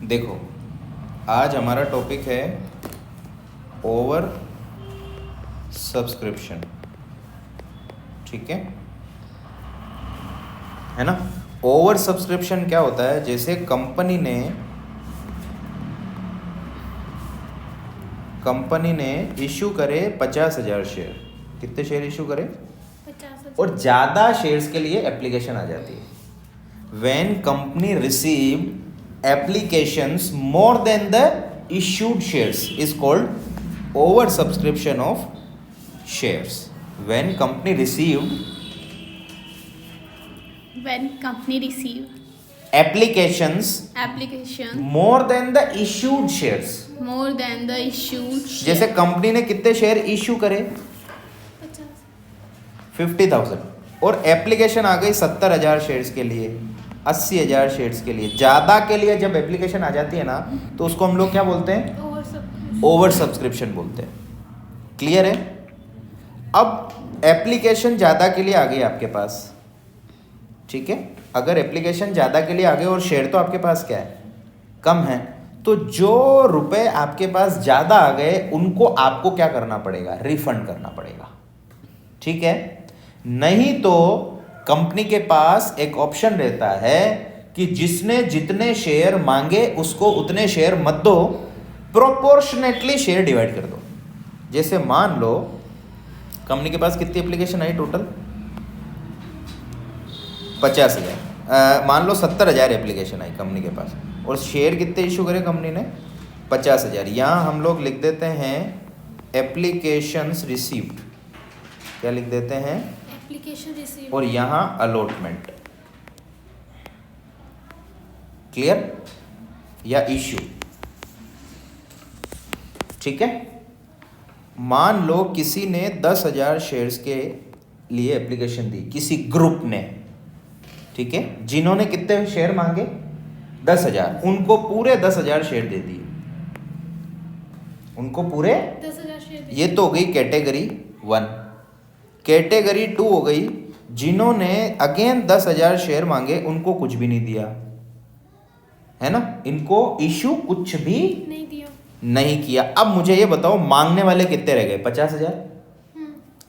देखो, आज हमारा टॉपिक है ओवर सब्सक्रिप्शन। ठीक है ना। ओवर सब्सक्रिप्शन क्या होता है? जैसे कंपनी ने इशू करे 50,000 शेयर। कितने शेयर इशू करे? 50,000। और ज़्यादा शेयर्स के लिए एप्लीकेशन आ जाती है। When company received applications more than the issued shares is called over subscription of shares. When company received applications more than the issued shares. जैसे कंपनी ने कितने शेयर इशू करे? 50,000 और एप्लीकेशन आ गई 70,000 शेयर्स के लिए, 80,000 शेयर्स के लिए। ज़्यादा के लिए जब एप्लीकेशन आ जाती है ना तो उसको हम लोग क्या बोलते हैं? ओवर सब्सक्रिप्शन बोलते हैं। क्लियर है? अब एप्लीकेशन ज़्यादा के लिए आ गई आपके पास, ठीक है। अगर एप्लीकेशन ज़्यादा के लिए आ गए और शेयर तो आपके पास क्या है? कम है, तो जो रुपए आपके पास ज़्यादा आ गए उनको आपको क्या करना पड़ेगा? रिफंड करना पड़ेगा, ठीक है। नहीं तो कंपनी के पास एक ऑप्शन रहता है कि जिसने जितने शेयर मांगे उसको उतने शेयर मत दो, प्रोपोर्शनेटली शेयर डिवाइड कर दो। जैसे मान लो कंपनी के पास कितनी एप्लीकेशन आई टोटल? 50,000। मान लो 70,000 एप्लीकेशन आई कंपनी के पास, और शेयर कितने इशू करे कंपनी ने? 50,000। यहाँ हम लोग लिख देते हैं एप्लीकेशंस रिसीव्ड। क्या लिख देते हैं? Application receive. और यहाँ अलॉटमेंट। क्लियर? या इश्यू, ठीक है। मान लो किसी ने 10,000 शेयर्स के लिए एप्लीकेशन दी, किसी ग्रुप ने, ठीक है। जिन्होंने कितने शेयर मांगे? 10,000। उनको पूरे 10,000 शेयर दे दिए, उनको पूरे 10,000 शेयर। ये तो हो गई कैटेगरी 1। कैटेगरी 2 हो गई, जिन्होंने अगेन 10,000 शेयर मांगे, उनको कुछ भी नहीं दिया, है ना। इनको इशू कुछ भी नहीं किया। अब मुझे ये बताओ, मांगने वाले कितने रह गए? 50,000।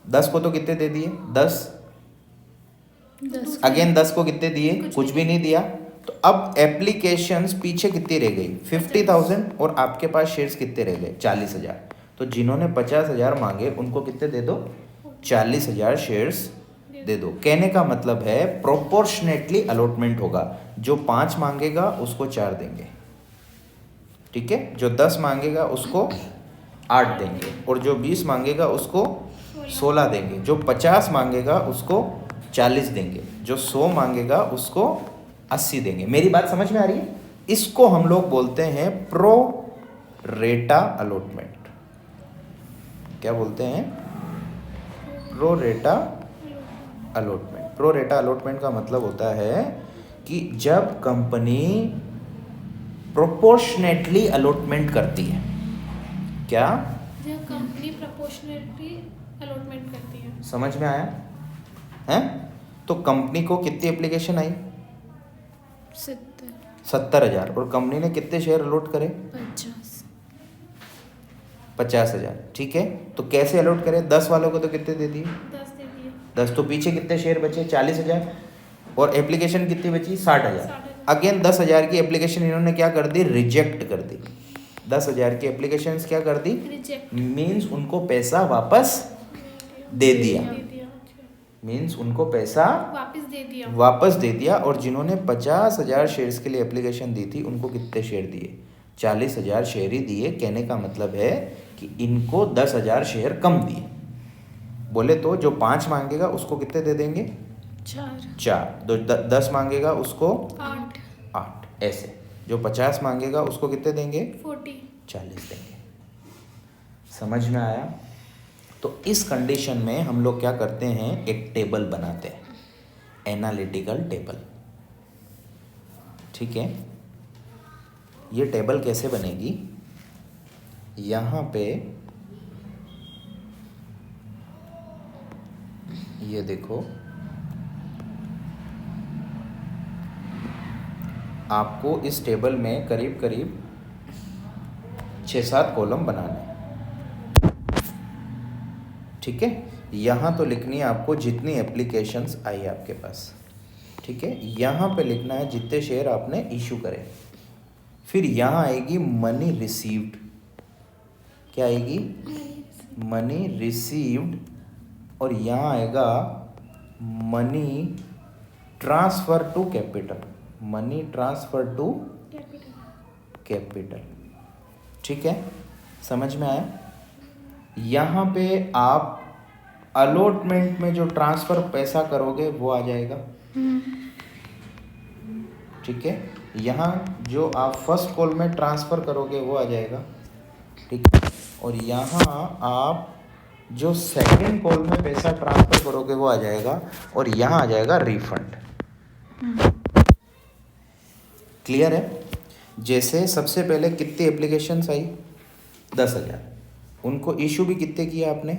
10 को तो कितने दे दिए? 10। अगेन 10 को कितने दिए? कुछ भी नहीं दिया। तो अब एप्लीकेशंस पीछे कितनी रह गई? 50,000। और आपके पास शेयर्स कितने रह गए? 40,000। तो जिन्होंने 50,000 मांगे उनको कितने दे दो? 40,000 शेयर्स दे दो। कहने का मतलब है प्रोपोर्शनेटली अलॉटमेंट होगा। जो 5 मांगेगा उसको 4 देंगे, ठीक है। जो 10 मांगेगा उसको 8 देंगे, और जो 20 मांगेगा उसको 16 देंगे। जो 50 मांगेगा उसको 40 देंगे, जो 100 मांगेगा उसको 80 देंगे। मेरी बात समझ में आ रही है? इसको हम लोग बोलते हैं प्रो रेटा अलॉटमेंट। क्या बोलते हैं? प्रो रेटा अलॉटमेंट। प्रो रेटा अलॉटमेंट का मतलब होता है कि जब कंपनी प्रोपोर्शनेटली अलॉटमेंट करती है। क्या? जब कंपनी प्रोपोर्शनेटली अलॉटमेंट करती है। समझ में आया है? तो कंपनी को कितनी एप्लीकेशन आई? 70,000। और कंपनी ने कितने शेयर अलॉट करे? 50,000, ठीक है। तो कैसे अलॉट करे? 10 वालों को तो कितने दे दिए? 10 दे दिए। 10। तो पीछे कितने शेयर बचे? 40,000। और एप्लीकेशन कितनी बची? 60,000। अगेन 10,000 की एप्लीकेशन इन्होंने क्या कर दी? रिजेक्ट कर दी। 10,000 की एप्लीकेशन क्या कर दी? रिजेक्ट। मीन्स उनको पैसा वापस दे दिया। मीन्स उनको पैसा वापस दे दिया। और जिन्होंने 50,000 शेयर्स के लिए एप्लीकेशन दी थी उनको कितने शेयर दिए? 40,000 शेयर ही दिए। कहने का मतलब है कि इनको 10,000 शेयर कम दिए। बोले तो जो 5 मांगेगा उसको कितने दे देंगे? 4। जो 10 मांगेगा उसको 8। ऐसे जो 50 मांगेगा उसको कितने देंगे? 40 देंगे। समझ में आया? तो इस कंडीशन में हम लोग क्या करते हैं? एक टेबल बनाते हैं, एनालिटिकल टेबल, ठीक है। ये टेबल कैसे बनेगी? यहाँ पे ये देखो, आपको इस टेबल में करीब करीब 6-7 कॉलम बनाने हैं, ठीक है। यहाँ तो लिखनी है आपको जितनी एप्लीकेशंस आई आपके पास, ठीक है। यहाँ पे लिखना है जितने शेयर आपने इशू करे। फिर यहाँ आएगी मनी रिसीव्ड, क्या आएगी, मनी रिसीव्ड, और यहाँ आएगा money transfer to capital, money transfer to capital, ठीक है। समझ में आया। यहाँ पे आप अलॉटमेंट में जो ट्रांसफर पैसा करोगे वो आ जाएगा, ठीक है। यहाँ जो आप फर्स्ट कॉल में ट्रांसफ़र करोगे वो आ जाएगा, ठीक है। और यहाँ आप जो सेकंड कॉल में पैसा ट्रांसफ़र करोगे वो आ जाएगा, और यहाँ आ जाएगा रिफंड। क्लियर है। जैसे सबसे पहले कितनी एप्लीकेशंस आई, 10,000, उनको इशू भी कितने किया आपने,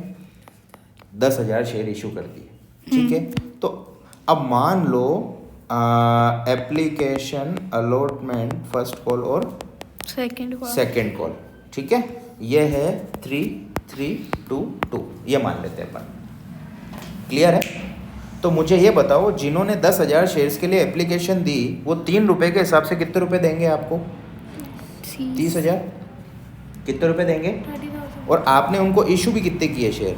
10,000 शेयर इशू कर दिए, ठीक है। तो अब मान लो एप्लीकेशन अलॉटमेंट फर्स्ट कॉल और सेकंड कॉल, ठीक है। ये है 3,3,2,2, ये मान लेते हैं अपन। क्लियर है। तो मुझे ये बताओ, जिन्होंने 10,000 शेयर्स के लिए एप्लीकेशन दी वो 3 रुपये के हिसाब से कितने रुपए देंगे आपको, 30,000, कितने रुपए देंगे, 30,000। और आपने उनको इशू भी कितने किए शेयर,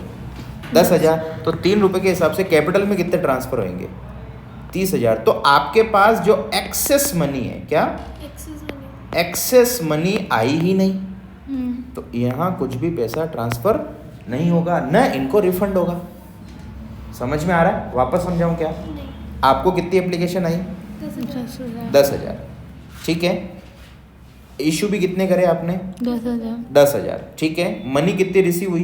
10,000, तो 3 रुपये के हिसाब से कैपिटल में कितने ट्रांसफर होंगे, 30,000। तो आपके पास जो एक्सेस मनी है, क्या एक्सेस मनी आई ही नहीं, तो यहाँ कुछ भी पैसा ट्रांसफर नहीं होगा, न इनको रिफंड होगा। समझ में आ रहा है। वापस समझाऊं क्या, आपको कितनी एप्लीकेशन आई, 10,000, ठीक है। इशू भी कितने करे आपने, 10,000, ठीक है। मनी कितनी रिसीव हुई,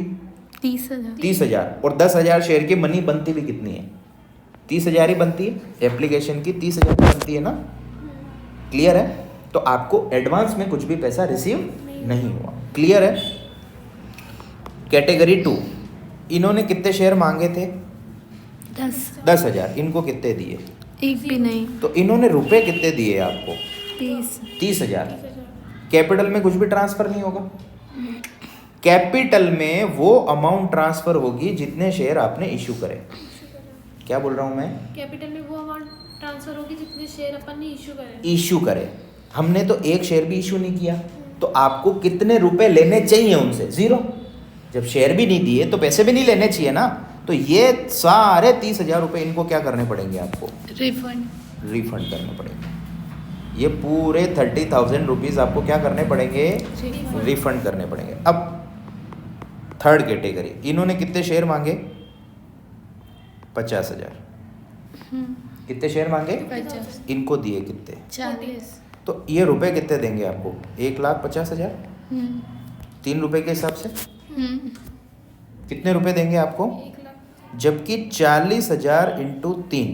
30,000, और 10,000 शेयर की मनी बनती भी कितनी है, 30,000 ही बनती है, एप्लीकेशन की 30,000 बनती है ना। क्लियर है। तो आपको एडवांस में कुछ भी पैसा रिसीव नहीं हुआ। क्लियर है। कैटेगरी 2, इन्होंने कितने शेयर मांगे थे, 10,000, इनको कितने दिए, एक भी नहीं। तो इन्होंने रुपए कितने दिए आपको, 30,000। कैपिटल में कुछ भी ट्रांसफर नहीं होगा, कैपिटल में वो अमाउंट ट्रांसफर होगी जितने शेयर आपने इशू करे। क्या बोल रहा हूं मैं, कैपिटल में वो अमाउंट ट्रांसफर होगी जितने शेयर अपन ने इशू करे। हमने तो एक शेयर भी इशू नहीं किया, तो आपको कितने रुपए लेने चाहिए उनसे, 0। जब शेयर भी नहीं दिए तो पैसे भी नहीं लेने चाहिए ना। तो ये सारे 30,000 रुपए इनको क्या करने पड़ेंगे, आपको रिफंड करने पड़ेंगे। ये पूरे 30,000 रुपीज़ आपको क्या करने पड़ेंगे, रिफंड करने पड़ेंगे। अब थर्ड कैटेगरी, इन्होंने कितने शेयर मांगे, 50,000, कितने शेयर मांगे, 50, इनको दिए कितने, 40। तो ये रुपए कितने देंगे आपको, 1,50,000, 3 रुपए के हिसाब से कितने रुपए देंगे आपको, 1 लाख। जबकि 40,000 इंटू 3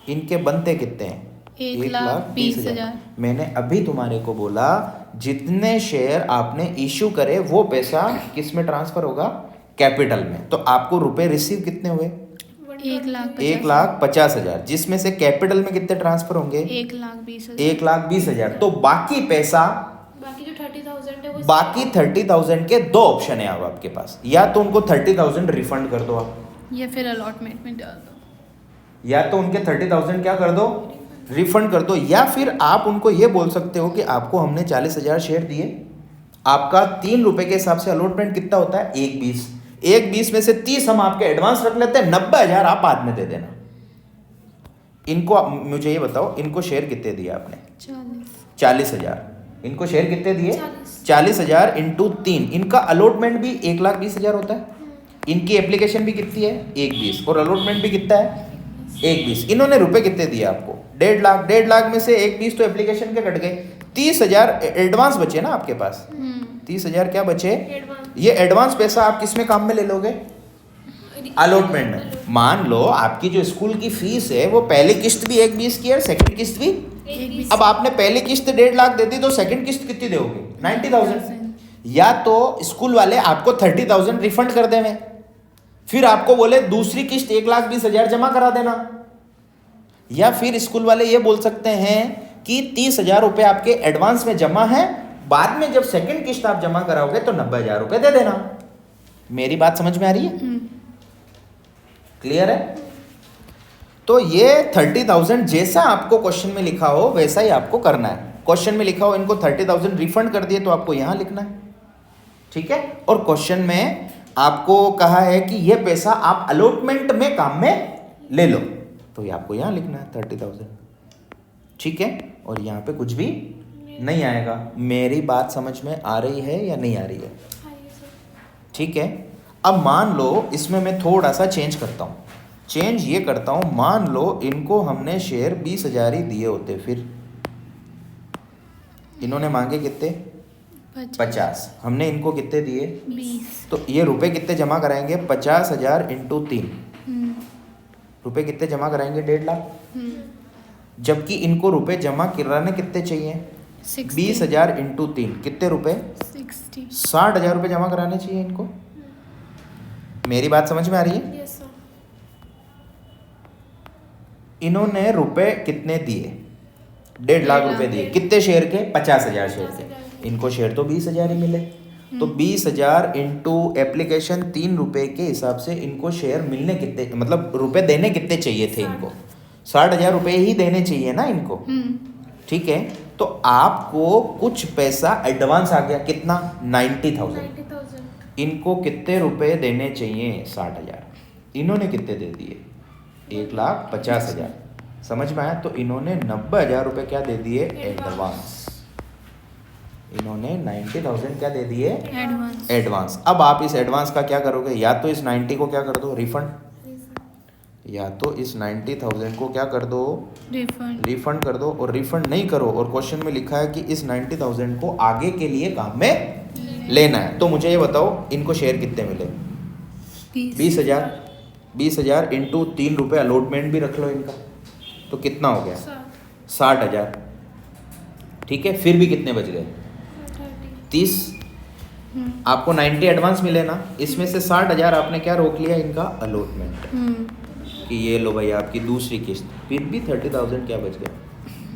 इनके बनते कितने हैं, 1,20,000। मैंने अभी तुम्हारे को बोला जितने शेयर आपने इशू करे वो पैसा किस में ट्रांसफर होगा, कैपिटल में। तो आपको रुपए रिसीव कितने हुए, 1,50,000, जिसमें से कैपिटल में कितने ट्रांसफर होंगे, 1,20,000। तो बाकी पैसा, बाकी जो 30,000 है वो बाकी 30,000 के 2 ऑप्शन है अब आपके पास, या तो उनको 30,000 रिफंड कर दो आप, या फिर अलॉटमेंट में डाल दो, या तो उनके 30,000 क्या कर दो, रिफंड कर दो, या फिर आप उनको ये बोल सकते हो कि आपको हमने 40,000 शेयर दिए, आपका 3 रुपए के हिसाब से अलॉटमेंट कितना होता है, 1,20 में से 30 हम आपके एडवांस रख लेते हैं, 90,000 आप बाद में दे देना। इनको मुझे ये बताओ, इनको शेयर कितने दिए आपने, 40,000। इनको शेयर कितने दिए, 40,000 इंटू 3, इनका अलॉटमेंट भी 1,20,000 होता है। इनकी एप्लीकेशन भी कितनी है, 1,20, और अलॉटमेंट भी कितना है, 1,20। इन्होंने रुपए कितने दिए आपको, 1,50,000। 1,50,000 में से 1,20 तो एप्लीकेशन के कट गए, 30,000 एडवांस बचे ना आपके पास, 30,000 क्या बचे, ये एडवांस पैसा आप किस में काम में ले लोगे, अलॉटमेंट में। मान लो आपकी जो स्कूल की फीस है वो पहली किस्त भी 1,20 की है, सेकंड किस्त भी, अब आपने पहली किस्त 1,50,000 दे दी तो सेकंड किस्त कितनी दोगे, 90,000। या तो स्कूल वाले आपको 30,000 रिफंड कर देंगे, फिर आपको बोले दूसरी किस्त 1,20,000 जमा करा देना, या फिर स्कूल वाले ये बोल सकते हैं कि 30,000 रुपये आपके एडवांस में जमा है, बाद में जब सेकंड किस्त आप जमा कराओगे तो 90,000 रुपये दे देना। मेरी बात समझ में आ रही है? क्लियर है? तो ये 30,000 जैसा आपको क्वेश्चन में लिखा हो वैसा ही आपको करना है। क्वेश्चन में लिखा हो इनको 30,000 रिफंड कर दिए तो आपको यहां लिखना है, ठीक है। और क्वेश्चन में आपको कहा है कि ये पैसा आप अलॉटमेंट में काम में ले लो, तो ये आपको यहां लिखना है 30,000, ठीक है। और यहां पे कुछ भी नहीं आएगा। मेरी बात समझ में आ रही है या नहीं आ रही है? ठीक है। अब मान लो इसमें मैं थोड़ा सा चेंज करता हूं, चेंज ये करता हूं, मान लो इनको हमने शेयर 20,000 ही दिए होते, फिर इन्होंने मांगे कितने? 50। हमने इनको कितने दिए? 20। तो ये रुपए कितने जमा कराएंगे? 50,000 इंटू 3 रुपए कितने जमा कराएंगे? 1.5 लाख। जबकि इनको रुपए जमा कराने कितने चाहिए? 20,000 इंटू 3 कितने रुपए? 60,000 रुपए जमा कराने चाहिए इनको। मेरी बात समझ में आ रही है? Yes sir. इन्होंने रुपए कितने दिए? 1.5 लाख रुपए दिए। कितने शेयर के? 50,000 शेयर के। इनको शेयर तो 20,000 ही मिले, तो 20,000 इंटू एप्लीकेशन 3 रुपए के हिसाब से इनको शेयर मिलने कितने, मतलब रुपए देने कितने चाहिए थे इनको? 60,000 रुपए ही देने चाहिए ना इनको, ठीक है। तो आपको कुछ पैसा एडवांस आ गया, कितना? 90,000। 90,000। इनको कितने रुपए देने चाहिए? 60,000। इन्होंने कितने दे दिए? 1,50,000। समझ में आया? तो इन्होंने 90,000 रुपए क्या दे दिए? एडवांस। इन्होंने 90,000 क्या दे दिए? एडवांस। अब आप इस एडवांस का क्या करोगे? या तो इस 90 को क्या कर दो? रिफंड। या तो इस 90,000 को क्या कर दो? रिफंड कर दो। और रिफंड नहीं करो और क्वेश्चन में लिखा है कि इस 90,000 को आगे के लिए काम में लेना है, तो मुझे ये बताओ इनको शेयर कितने मिले? 20,000। 20,000 इंटू 3 रुपए अलॉटमेंट भी रख लो इनका, तो कितना हो गया? 60,000, ठीक है। फिर भी कितने बच गए? 30। आपको 90 एडवांस मिले ना, इसमें से 60,000 आपने क्या रोक लिया? इनका अलॉटमेंट, कि ये लो भाई आपकी दूसरी किस्त। फिर भी 30,000 क्या बच गया?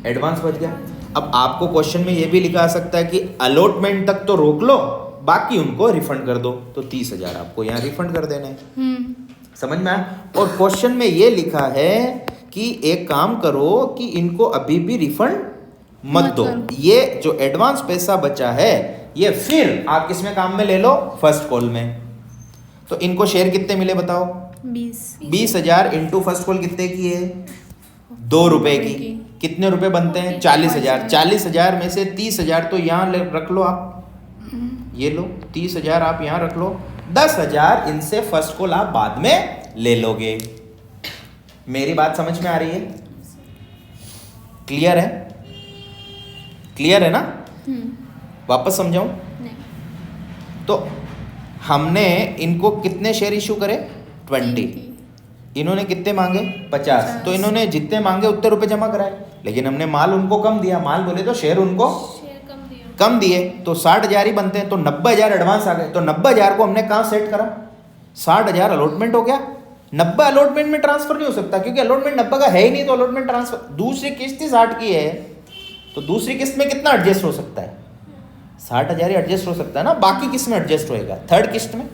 एडवांस बच गया। अब आपको क्वेश्चन में ये भी लिखा आ सकता है कि अलॉटमेंट तक तो रोक लो, बाकी उनको रिफंड कर दो, तो 30,000 आपको यहाँ रिफंड कर देना है। समझ में आया? और क्वेश्चन में ये लिखा है कि एक काम करो कि इनको अभी भी रिफंड मत दो, ये जो एडवांस पैसा बचा है ये फिर आप किस में काम में ले लो? फर्स्ट कॉल में। तो इनको शेयर कितने मिले बताओ? 20,000 इंटू फर्स्ट कॉल कितने की है? 2 रुपए की। कितने रुपए बनते हैं? 40,000। 40,000 में से 30,000 तो यहाँ रख लो आप, ये लो 30,000 आप यहाँ रख लो, 10,000 इनसे फर्स्ट कॉल आप बाद में ले लोगे। मेरी बात समझ में आ रही है? क्लियर है? क्लियर है ना? वापस समझाऊं? तो हमने इनको कितने शेयर इशू करे? 20। इन्होंने कितने मांगे? 50। तो इन्होंने जितने मांगे उतने रुपए जमा कराए, लेकिन हमने माल उनको कम दिया, माल बोले तो शेयर उनको कम दिए, तो 60,000 ही बनते हैं, तो 90,000 एडवांस आ गए। तो 90,000 को हमने कहाँ सेट करा? 60,000 अलॉटमेंट हो गया, 90 अलॉटमेंट में ट्रांसफर नहीं हो सकता क्योंकि अलॉटमेंट 90 का है ही नहीं, तो अलॉटमेंट ट्रांसफर। दूसरी किस्त ही 60 की है, तो दूसरी किस्त में कितना एडजस्ट हो सकता है? 60,000 ही एडजस्ट हो सकता है ना, बाकी किस्त में एडजस्ट होएगा थर्ड किस्त में।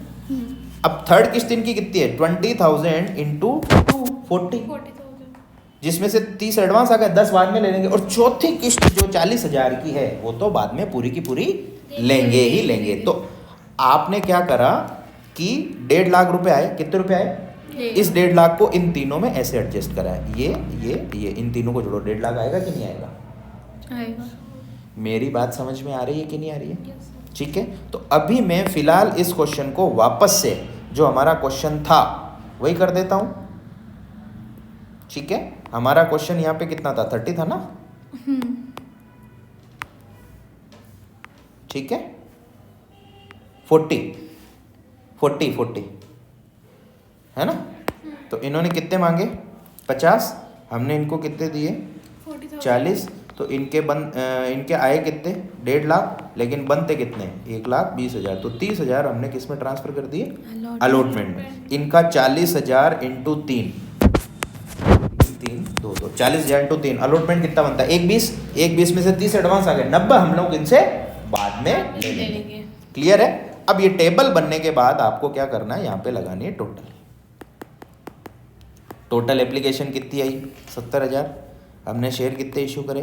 अब थर्ड किस्त इनकी कितनी है? 20,000 इंटू 40, जिसमें से 30 एडवांस आ गया, 10 बाद में ले लेंगे। और चौथी किस्त जो 40,000 की है वो तो बाद में पूरी की पूरी लेंगे ही लेंगे। तो आपने क्या करा कि 1.5 लाख रुपए आए। कितने रुपए आए? इस 1.5 लाख को इन तीनों में ऐसे एडजस्ट करा है, ये इन तीनों को जोड़ो, 1.5 लाख आएगा कि नहीं आएगा? मेरी बात समझ में आ रही है कि नहीं आ रही है? ठीक है। तो अभी मैं फिलहाल इस क्वेश्चन को वापस से जो हमारा क्वेश्चन था वही कर देता हूं, ठीक है। हमारा क्वेश्चन यहाँ पे कितना था? 30 था ना, ठीक है। 40 है ना। तो इन्होंने कितने मांगे? 50। हमने इनको कितने दिए? 40। तो इनके आए कितने? 1.5 लाख, लेकिन बनते कितने? 1,20,000। तो 30,000 हमने किस में ट्रांसफर कर दिए? अलॉटमेंट में। इनका 40,000 इंटू 3 2 2 40,000 इंटू 3 अलॉटमेंट कितना बनता है 1/20 1/20 में से 30 एडवांस आ गए 90 हम लोग इनसे बाद में ले लेंगे। क्लियर है। अब ये टेबल बनने के बाद आपको क्या करना है, यहाँ पे लगानी है टोटल एप्लीकेशन कितनी आई 70,000, हमने शेयर कितने इशू करे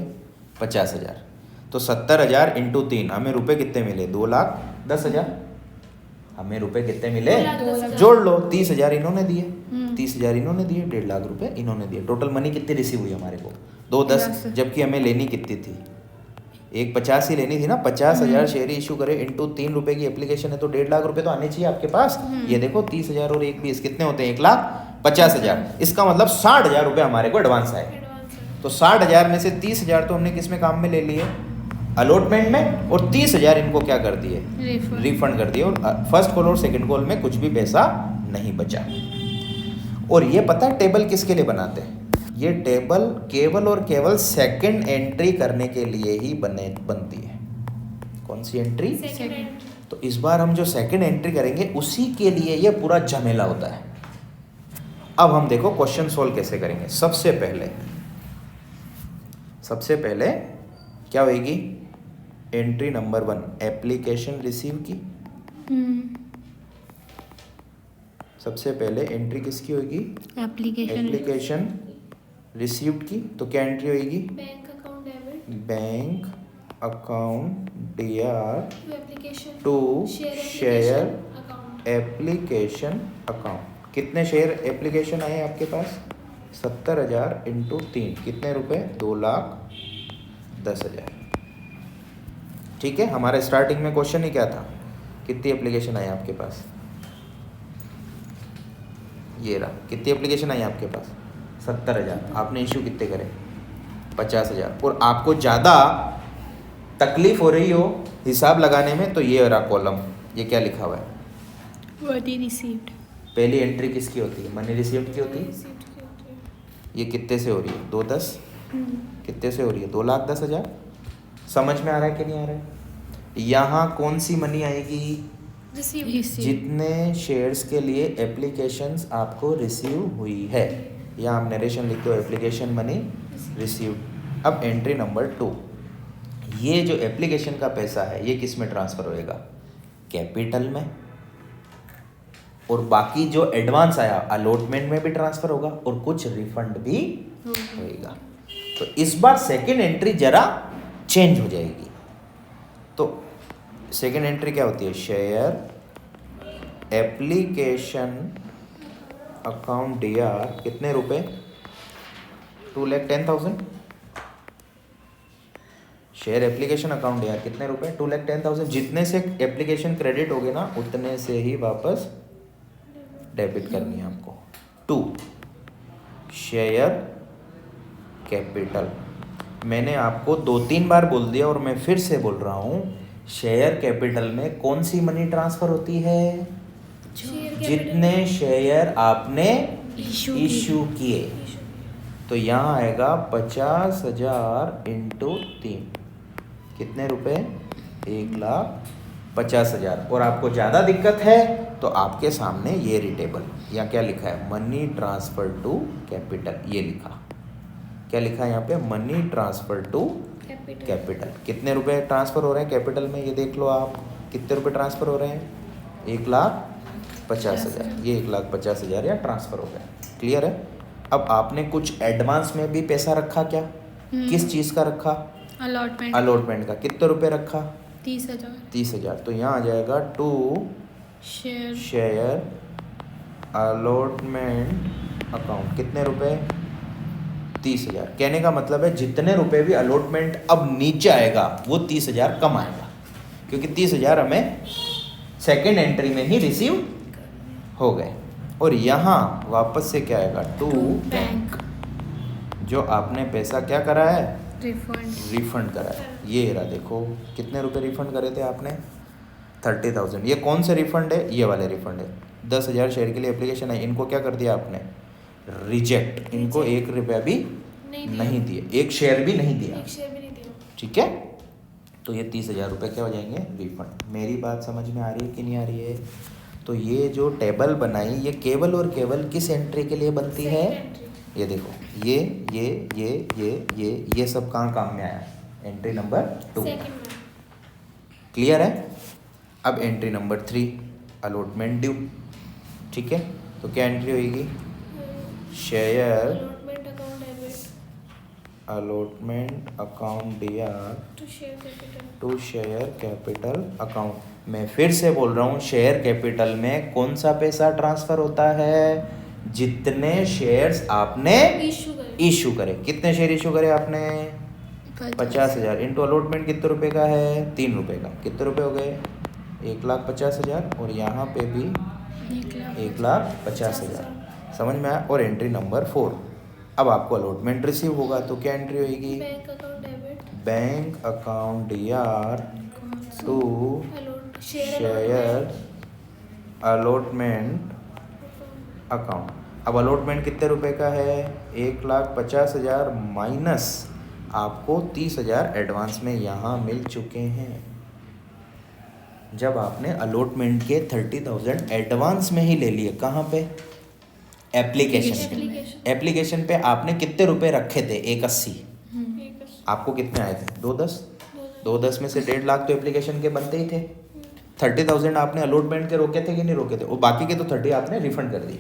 50,000, तो 70,000 इंटू 3 हमें रुपए कितने मिले 2,10,000, हमें रुपए कितने मिले 2,10,000। जोड़ लो 30,000 इन्होंने दिए 30,000 इन्होंने दिए 1.5 लाख रुपए इन्होंने दिए, टोटल मनी कितनी रिसीव हुई हमारे को 2,10, जबकि हमें लेनी कितनी थी 1,50 ही लेनी थी ना। 50,000 शेयर इशू करे इंटू 3 रुपए की एप्लीकेशन है तो 1.5 लाख रुपए तो आने चाहिए आपके पास। ये देखो 30,000 और 1,20 कितने होते हैं 1,50,000, इसका मतलब 60,000 रुपए हमारे को एडवांस आए। एडवांस है। तो 60,000 में से 30,000 तो हमने किस में काम में ले लिए अलॉटमेंट में, और 30,000 इनको क्या कर दिए रिफंड कर दिए, और फर्स्ट कॉल और सेकंड कॉल में कुछ भी पैसा नहीं बचा। और ये पता है टेबल किसके लिए बनाते हैं, ये टेबल केवल और केवल सेकंड एंट्री करने के लिए ही बनती है। कौन सी एंट्री, सेकंड एंड तो इस बार हम जो सेकंड एंट्री करेंगे उसी के लिए ये पूरा झमेला होता है। अब हम देखो क्वेश्चन सोल्व कैसे करेंगे। सबसे पहले क्या होगी, एंट्री नंबर 1 एप्लीकेशन रिसीव की, सबसे पहले एंट्री किसकी होगी एप्लीकेशन रिसीव्ड की, तो क्या एंट्री होगी bank account debit bank account DR to application to share account application account. कितने शेयर एप्लीकेशन आए आपके पास 70,000 इंटू 3 कितने रुपए 2,10,000। ठीक है, हमारे स्टार्टिंग में क्वेश्चन ही क्या था, कितनी एप्लीकेशन आई आपके पास, ये रहा, कितनी एप्लीकेशन आई आपके पास 70,000, आपने इशू कितने करे 50,000, और आपको ज़्यादा तकलीफ हो रही हो हिसाब लगाने में तो ये रहा कॉलम, ये क्या लिखा हुआ है, रिसीव्ड। पहली एंट्री किसकी होती है मनी रिसीव्ड की होती है, रिसीव्ड की होती है। ये कितने से हो रही है 2,10, कितने से हो रही है 2,10,000। समझ में आ रहा है कि नहीं आ रहा है। यहाँ कौन सी मनी आएगी, रिसीव्ड जितने शेयर्स के लिए एप्लीकेशंस आपको रिसीव हुई है, यहाँ हम नरेशन लिखते हो एप्लीकेशन मनी रिसीव्ड। अब एंट्री नंबर 2, ये जो एप्लीकेशन का पैसा है ये किस में ट्रांसफ़र होएगा कैपिटल में, और बाकी जो एडवांस आया अलॉटमेंट में भी ट्रांसफ़र होगा और कुछ रिफंड भी होएगा। तो इस बार सेकेंड एंट्री जरा चेंज हो जाएगी। तो सेकेंड एंट्री क्या होती है, शेयर एप्लीकेशन अकाउंट DR कितने रुपए 2,10,000, शेयर एप्लीकेशन अकाउंट DR कितने रुपए 2,10,000। जितने से एप्लीकेशन क्रेडिट हो गए ना उतने से ही वापस डेबिट करनी है आपको। 2 शेयर कैपिटल, मैंने आपको 2-3 बार बोल दिया और मैं फिर से बोल रहा हूँ, शेयर कैपिटल में कौन सी मनी ट्रांसफ़र होती है, जितने शेयर आपने इशू किए। तो यहाँ आएगा 50,000 इंटू 3 कितने रुपए 1,50,000। और आपको ज़्यादा दिक्कत है तो आपके सामने ये टेबल, यहाँ क्या लिखा है मनी ट्रांसफ़र टू कैपिटल, ये लिखा, क्या लिखा है यहाँ पे मनी ट्रांसफ़र टू कैपिटल। कितने रुपए ट्रांसफ़र हो रहे हैं कैपिटल में, ये देख लो आप कितने रुपए ट्रांसफ़र हो रहे हैं 1,50,000, ये 1,50,000 या ट्रांसफ़र हो गया। क्लियर है। अब आपने कुछ एडवांस में भी पैसा रखा क्या, किस चीज़ का रखा अलॉटमेंट का, कितने रुपए रखा 30,000। तो यहाँ आ जाएगा टू शेयर अलॉटमेंट अकाउंट कितने रुपए 30,000। कहने का मतलब है जितने रुपए भी अलॉटमेंट अब नीचे आएगा वो 30,000 कम आएगा, क्योंकि 30,000 हमें सेकेंड एंट्री में ही रिसीव हो गए। और यहाँ वापस से क्या आएगा टू बैंक, जो आपने पैसा क्या करा है रिफंड करा है। ये रहा, देखो कितने रुपए रिफंड करे थे आपने 30,000। ये कौन से रिफंड है, ये वाले रिफंड है। 10,000 शेयर के लिए एप्लीकेशन है, इनको क्या कर दिया आपने रिजेक्ट, इनको 1 रुपया भी नहीं दिए, 1 शेयर भी नहीं दिया। ठीक है, तो ये 30,000 रुपये क्या हो जाएंगे रिफंड। मेरी बात समझ में आ रही है कि नहीं आ रही है। तो ये जो टेबल बनाई ये केवल और केवल किस एंट्री के लिए बनती है, ये देखो ये सब कहाँ काम में आया? Entry number 2। सेकंड में क्लियर है? अब एंट्री नंबर 3 अलॉटमेंट ड्यू। ठीक है, तो क्या एंट्री होगी? Share allotment account debit allotment account DR to share capital. To share capital account. मैं फिर से बोल रहा हूँ, शेयर कैपिटल में कौन सा पैसा ट्रांसफर होता है? जितने शेयर्स आपने इशू करे। कितने शेयर इशू करे आपने? 50,000 इंटू अलॉटमेंट कितने रुपए का है? 3 रुपए का। कितने रुपए हो गए? 1,50,000 और यहाँ पे भी 1,50,000। समझ में आया? और एंट्री नंबर 4, अब आपको अलॉटमेंट रिसीव होगा तो क्या एंट्री होगी? Bank account debit bank account DR to share allotment account. अब अलॉटमेंट कितने रुपए का है? 1,50,000 माइनस आपको 30,000 एडवांस में यहाँ मिल चुके हैं। जब आपने अलॉटमेंट के 30,000 एडवांस में ही ले लिए, कहाँ पे? एप्लीकेशन पे। एप्लीकेशन पे आपने कितने रुपए रखे थे? 180। आपको कितने आए थे? 210। 210 में से 1.5 लाख तो एप्लीकेशन के बनते ही थे। 30,000 आपने अलॉटमेंट के रोके थे कि नहीं रोके थे? और बाकी के तो 30 आपने रिफंड कर दिए।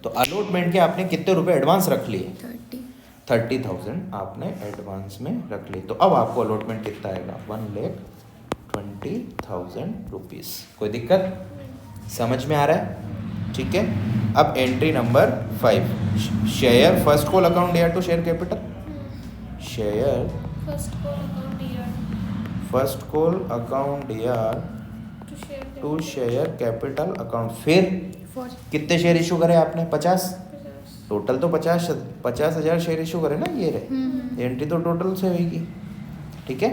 तो अलॉटमेंट के आपने कितने रुपए एडवांस रख लिए? 30,000 आपने एडवांस में रख लिए। तो अब आपको अलॉटमेंट कितना आएगा? 1,20,000 रुपीज़। कोई दिक्कत? समझ में आ रहा है? ठीक है, अब entry number 5 share first call account DR to share capital. Share first call account DR first call account DR to share capital account. फिर कितने शेयर इशू करे आपने? 50। टोटल तो 50,000 शेयर इशू करे ना। ये रहे एंट्री तो टोटल से होगी। ठीक है,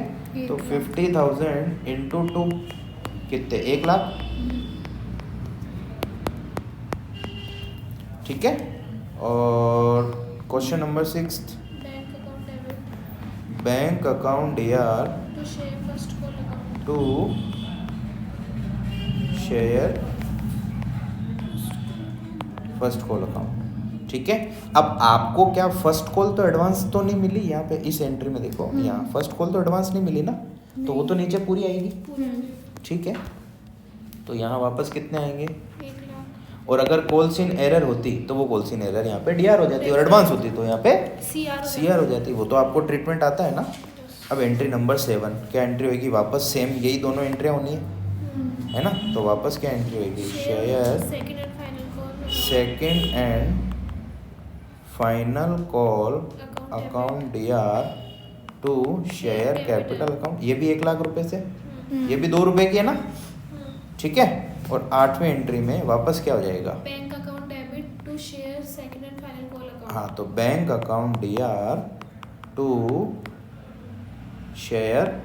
तो 50,000 इंटू 2 कितने? 1 लाख। ठीक है, और question number 6 bank account debit bank account DR to share first call account to share first call account. ठीक है, अब आपको क्या फर्स्ट कॉल तो एडवांस तो नहीं मिली? यहाँ पे इस एंट्री में देखो, यहाँ फर्स्ट कॉल तो एडवांस नहीं मिली ना, तो वो तो नीचे पूरी आएगी। ठीक है, तो यहाँ वापस कितने आएंगे? 1 लाख। और अगर कॉल्स इन एरर होती तो वो कॉल्स इन एरर यहाँ पे DR हो जाती, और एडवांस होती तो यहाँ पे CR हो जाती। वो तो आपको ट्रीटमेंट आता है ना। अब एंट्री नंबर 7 क्या एंट्री होगी? वापस सेम यही दोनों एंट्रियाँ होनी है ना। तो वापस क्या एंट्री होगी? Share second and final call account DR to share capital account. ये भी 1 लाख रुपए से, ये भी 2 रुपए की है ना। ठीक है, और 8वें एंट्री में वापस क्या हो जाएगा? Bank account debit to share second and final call account. हाँ, तो bank account DR to share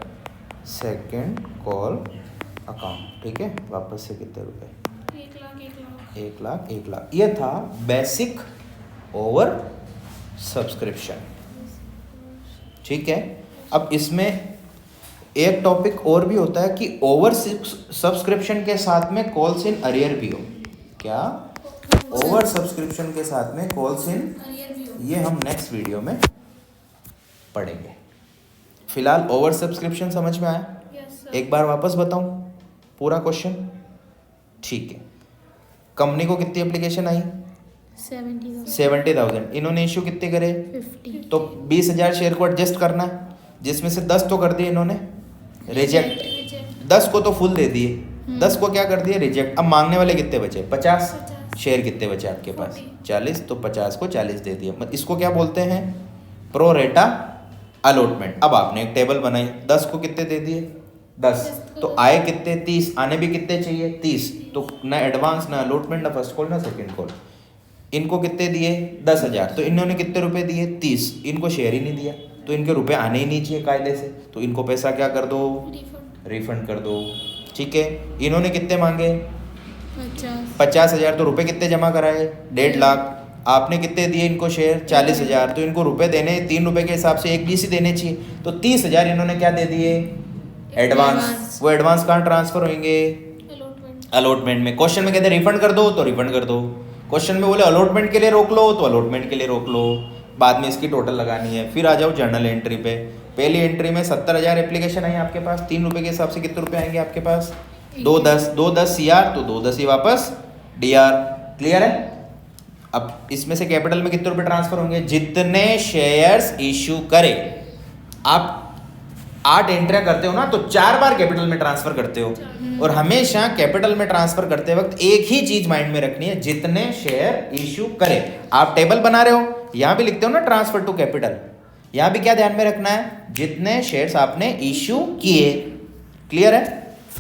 second call account. ठीक है, वापस से कितने रुपए? 1 लाख 1 लाख 1 लाख। ये था बेसिक ओवर सब्सक्रिप्शन। ठीक है, अब इसमें एक टॉपिक और भी होता है कि ओवर सब्सक्रिप्शन के साथ में कॉल्स इन अरियर भी हो। क्या? ओवर सब्सक्रिप्शन के साथ में कॉल्स इन, ये हम नेक्स्ट वीडियो में पढ़ेंगे। फिलहाल ओवर सब्सक्रिप्शन समझ में आया? एक बार वापस बताऊं पूरा क्वेश्चन? ठीक है, कंपनी को कितनी एप्लीकेशन आई? 70,000। इन्होंने इशू कितने करे? 50। तो 20,000 शेयर को एडजस्ट करना है, जिसमें से 10 तो कर दिए इन्होंने रिजेक्ट। 10 को तो फुल दे दिए, 10 को क्या कर दिए? रिजेक्ट। अब मांगने वाले कितने बचे? 50। शेयर कितने बचे आपके पास? 40। तो 50 को 40 दे दिए। इसको क्या बोलते हैं? प्रो रेटा अलॉटमेंट। अब आपने एक टेबल बनाई, 10 को कितने दे दिए? 10। तो आए कितने? 30। आने भी कितने चाहिए? 30। तो ना एडवांस, ना अलॉटमेंट, ना फर्स्ट कॉल, ना सेकंड कॉल। इनको कितने दिए? 10,000। तो इन्होंने कितने रुपए दिए? 30। इनको शेयर ही नहीं दिया, तो इनके रुपए आने ही नहीं चाहिए कायदे से। तो इनको पैसा क्या कर दो? रिफंड कर दो। ठीक है, इन्होंने कितने मांगे? 50,000। तो रुपए कितने जमा कराए? 1.5 लाख। आपने कितने दिए इनको शेयर? 40,000। तो इनको रुपए देने 3 रुपए के हिसाब से 1 BC देने चाहिए। तो 30,000 इन्होंने क्या दे दिए? एडवांस। वो एडवांस कहाँ ट्रांसफर होंगे? अलॉटमेंट में। क्वेश्चन में कहते हैं रिफंड कर दो, तो रिफंड कर दो। क्वेश्चन में बोले अलॉटमेंट के लिए रोक लो, तो अलॉटमेंट के लिए रोक लो। बाद में इसकी टोटल लगानी है। फिर आ जाओ जर्नल एंट्री पे। पहली एंट्री में 70,000 एप्लीकेशन आई आपके पास, 3 रुपए के हिसाब से कितने रुपए आएंगे आपके पास? 210 CR, तो 210 ही वापस DR। क्लियर है? अब इसमें से कैपिटल में कितने रुपए ट्रांसफर होंगे? जितने शेयर्स इशू करे। आप 8 एंट्रियां करते हो ना, तो 4 बार कैपिटल में ट्रांसफर करते हो। और हमेशा कैपिटल में ट्रांसफर करते वक्त एक ही चीज माइंड में रखनी है, जितने शेयर इशू करे। आप टेबल बना रहे हो, यहां भी लिखते हो ना ट्रांसफर टू कैपिटल, यहां भी क्या ध्यान में रखना है? जितने शेयर्स आपने इशू किए। क्लियर है?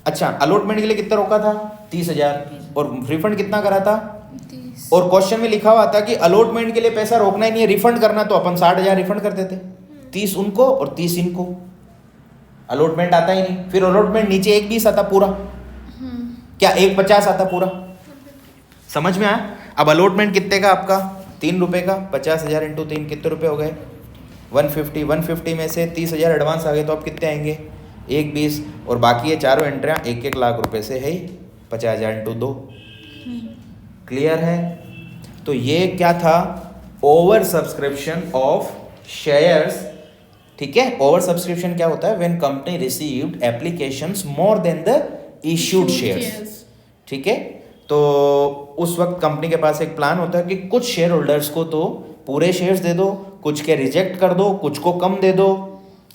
अच्छा, अलॉटमेंट के लिए कितना रोका था? 30,000। और रिफंड कितना करा था? 30. और क्वेश्चन में लिखा हुआ था कि अलॉटमेंट के लिए पैसा रोकना ही नहीं है, रिफंड करना, तो अपन 60,000 रिफंड कर देते, 30 उनको और 30 इनको। अलॉटमेंट आता ही नहीं। फिर अलॉटमेंट नीचे 1,20 आता पूरा, क्या 1,50 आता पूरा? समझ में आया? अब अलॉटमेंट कितने का आपका? 3 रुपए का। 50,000 इंटू 3 कितने रुपए हो गए? 150। 150 में से 30,000 एडवांस आ गए, तो अब कितने आएंगे? 1,20। और बाकी ये चारों एंट्रियां 1-1 लाख रुपए से है ही। 50,000 इंटू 2। क्लियर है? तो ये क्या था? Over subscription of shares. ठीक है? ओवर सब्सक्रिप्शन क्या होता है? When company received applications more than the issued shares. ठीक है? तो उस वक्त कंपनी के पास एक प्लान होता है कि कुछ शेयर होल्डर्स को तो पूरे शेयर्स दे दो, कुछ के रिजेक्ट कर दो, कुछ को कम दे दो,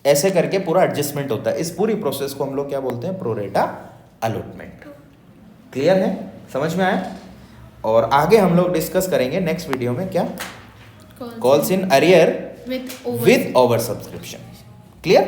ऐसे करके पूरा एडजस्टमेंट होता है। इस पूरी प्रोसेस को हम लोग क्या बोलते हैं? Pro rata allotment. क्लियर है? समझ में आया? और आगे हम लोग डिस्कस करेंगे नेक्स्ट वीडियो में क्या? Calls in arrear With with over subscription. Clear?